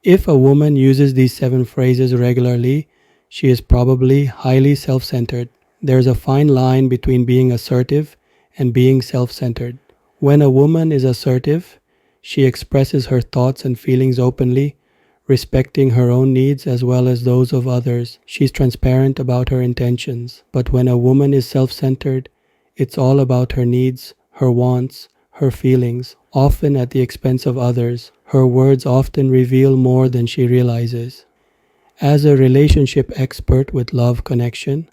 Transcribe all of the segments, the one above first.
If a woman uses these 7 phrases regularly, she is probably highly self-centered. There's a fine line between being assertive and being self-centered. When a woman is assertive, she expresses her thoughts and feelings openly, respecting her own needs as well as those of others. She's transparent about her intentions. But when a woman is self-centered, it's all about her needs, her wants, her feelings, often at the expense of others. Her words often reveal more than she realizes. As a relationship expert with love connection,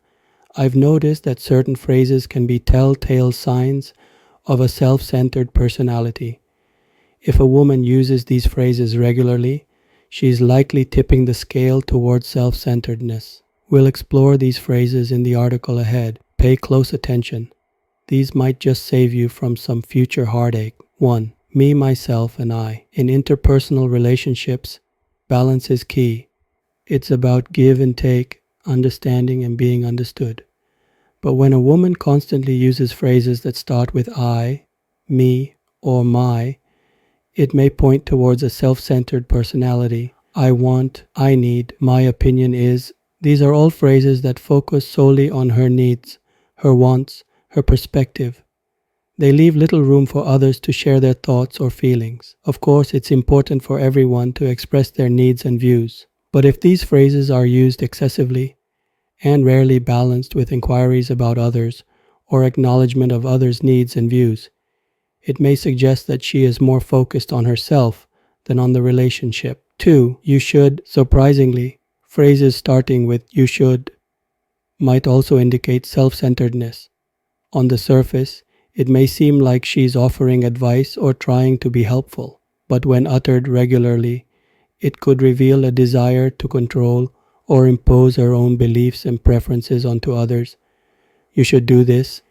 I've noticed that certain phrases can be telltale signs of a self-centered personality. If a woman uses these phrases regularly, she is likely tipping the scale towards self-centeredness. We'll explore these phrases in the article ahead. Pay close attention. These might just save you from some future heartache. 1. Me, myself, and I. In interpersonal relationships, balance is key. It's about give and take, understanding and being understood. But when a woman constantly uses phrases that start with I, me, or my, it may point towards a self-centered personality. I want, I need, my opinion is. These are all phrases that focus solely on her needs, her wants, her perspective. They leave little room for others to share their thoughts or feelings. Of course, it's important for everyone to express their needs and views. But if these phrases are used excessively and rarely balanced with inquiries about others or acknowledgement of others' needs and views, it may suggest that she is more focused on herself than on the relationship. 2. You should. Surprisingly, phrases starting with you should might also indicate self-centeredness. On the surface, it may seem like she's offering advice or trying to be helpful, but when uttered regularly, it could reveal a desire to control or impose her own beliefs and preferences onto others. You should do this.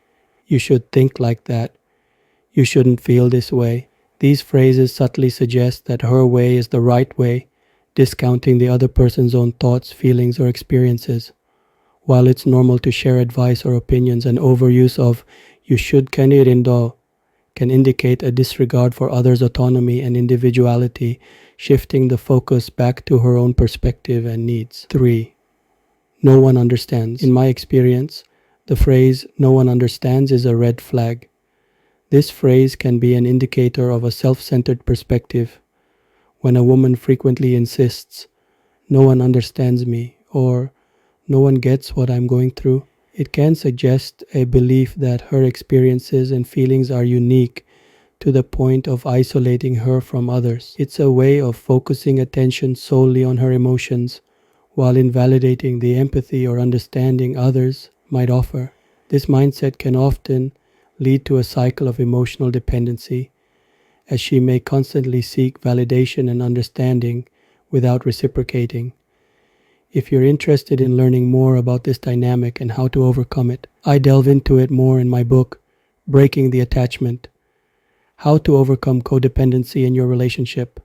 You should think like that. You shouldn't feel this way. These phrases subtly suggest that her way is the right way, discounting the other person's own thoughts, feelings, or experiences. While it's normal to share advice or opinions, an overuse of you should can indicate a disregard for others' autonomy and individuality, shifting the focus back to her own perspective and needs. 3. No one understands. In my experience, the phrase no one understands is a red flag. This phrase can be an indicator of a self-centered perspective. When a woman frequently insists, no one understands me, or no one gets what I'm going through, it can suggest a belief that her experiences and feelings are unique to the point of isolating her from others. It's a way of focusing attention solely on her emotions while invalidating the empathy or understanding others might offer. This mindset can often lead to a cycle of emotional dependency, as she may constantly seek validation and understanding without reciprocating. If you're interested in learning more about this dynamic and how to overcome it, I delve into it more in my book, Breaking the Attachment: How to Overcome Codependency in Your Relationship.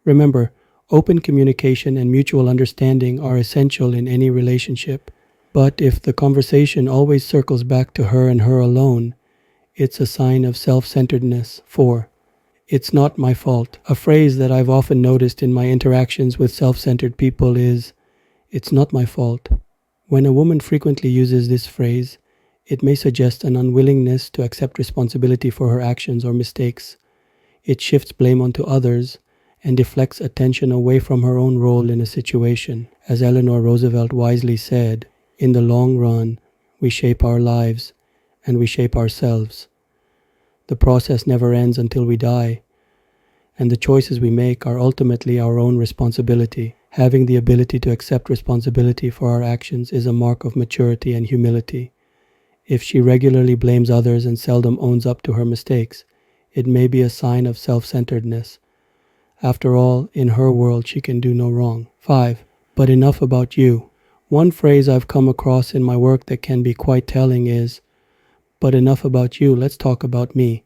Remember, open communication and mutual understanding are essential in any relationship. But if the conversation always circles back to her and her alone, it's a sign of self-centeredness. 4. It's not my fault. A phrase that I've often noticed in my interactions with self-centered people is, it's not my fault. When a woman frequently uses this phrase, it may suggest an unwillingness to accept responsibility for her actions or mistakes. It shifts blame onto others and deflects attention away from her own role in a situation. As Eleanor Roosevelt wisely said, in the long run, we shape our lives and we shape ourselves. The process never ends until we die, and the choices we make are ultimately our own responsibility. Having the ability to accept responsibility for our actions is a mark of maturity and humility. If she regularly blames others and seldom owns up to her mistakes, it may be a sign of self-centeredness. After all, in her world, she can do no wrong. 5. But enough about you. One phrase I've come across in my work that can be quite telling is, but enough about you, let's talk about me.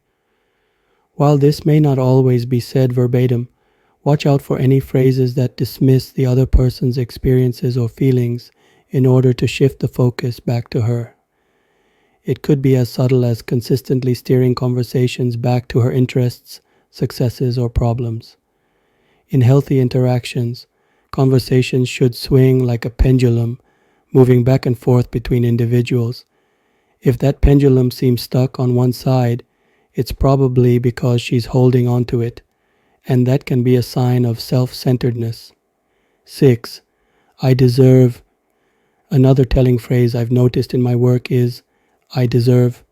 While this may not always be said verbatim, watch out for any phrases that dismiss the other person's experiences or feelings in order to shift the focus back to her. It could be as subtle as consistently steering conversations back to her interests, successes, or problems. In healthy interactions, conversations should swing like a pendulum, moving back and forth between individuals. If that pendulum seems stuck on one side, it's probably because she's holding on to it, and that can be a sign of self-centeredness. 6. I deserve. Another telling phrase I've noticed in my work is, I deserve.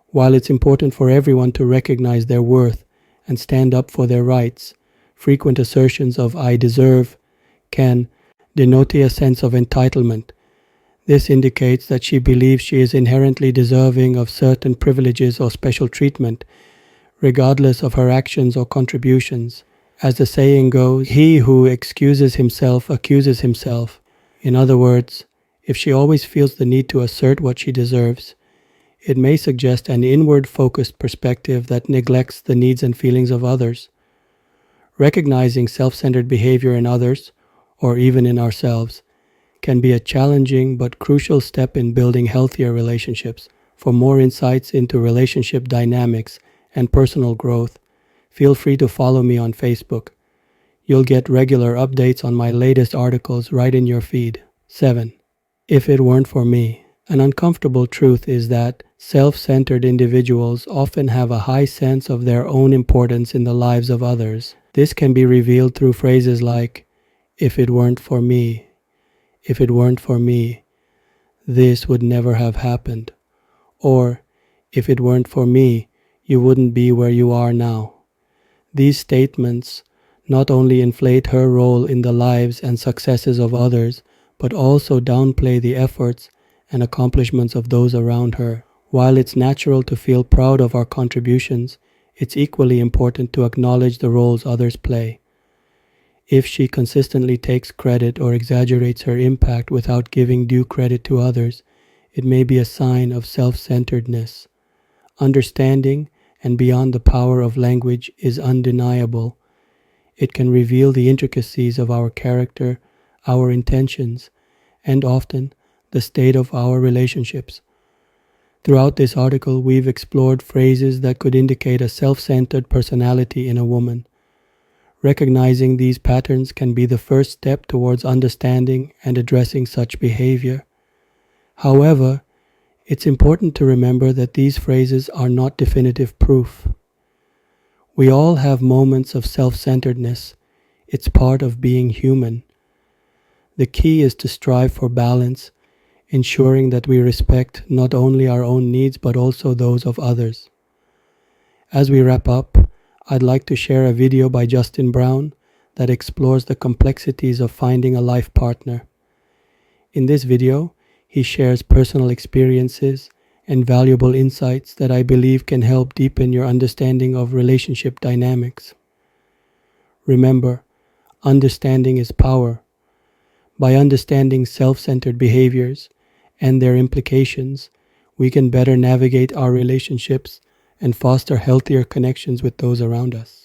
While it's important for everyone to recognize their worth and stand up for their rights, frequent assertions of I deserve can denote a sense of entitlement. This indicates that she believes she is inherently deserving of certain privileges or special treatment, regardless of her actions or contributions. As the saying goes, he who excuses himself accuses himself. In other words, if she always feels the need to assert what she deserves, it may suggest an inward-focused perspective that neglects the needs and feelings of others. Recognizing self-centered behavior in others, or even in ourselves, can be a challenging but crucial step in building healthier relationships. For more insights into relationship dynamics and personal growth, feel free to follow me on Facebook. You'll get regular updates on my latest articles right in your feed. 7. If it weren't for me. An uncomfortable truth is that self-centered individuals often have a high sense of their own importance in the lives of others. This can be revealed through phrases like, if it weren't for me, if it weren't for me, this would never have happened. Or, if it weren't for me, you wouldn't be where you are now. These statements not only inflate her role in the lives and successes of others, but also downplay the efforts and accomplishments of those around her. While it's natural to feel proud of our contributions, it's equally important to acknowledge the roles others play. If she consistently takes credit or exaggerates her impact without giving due credit to others, it may be a sign of self-centeredness. Understanding and beyond the power of language is undeniable. It can reveal the intricacies of our character, our intentions, and often the state of our relationships. Throughout this article, we've explored phrases that could indicate a self-centered personality in a woman. Recognizing these patterns can be the first step towards understanding and addressing such behavior. However, it's important to remember that these phrases are not definitive proof. We all have moments of self-centeredness. It's part of being human. The key is to strive for balance, ensuring that we respect not only our own needs but also those of others. As we wrap up, I'd like to share a video by Justin Brown that explores the complexities of finding a life partner. In this video, he shares personal experiences and valuable insights that I believe can help deepen your understanding of relationship dynamics. Remember, understanding is power. By understanding self-centered behaviors and their implications, we can better navigate our relationships and foster healthier connections with those around us.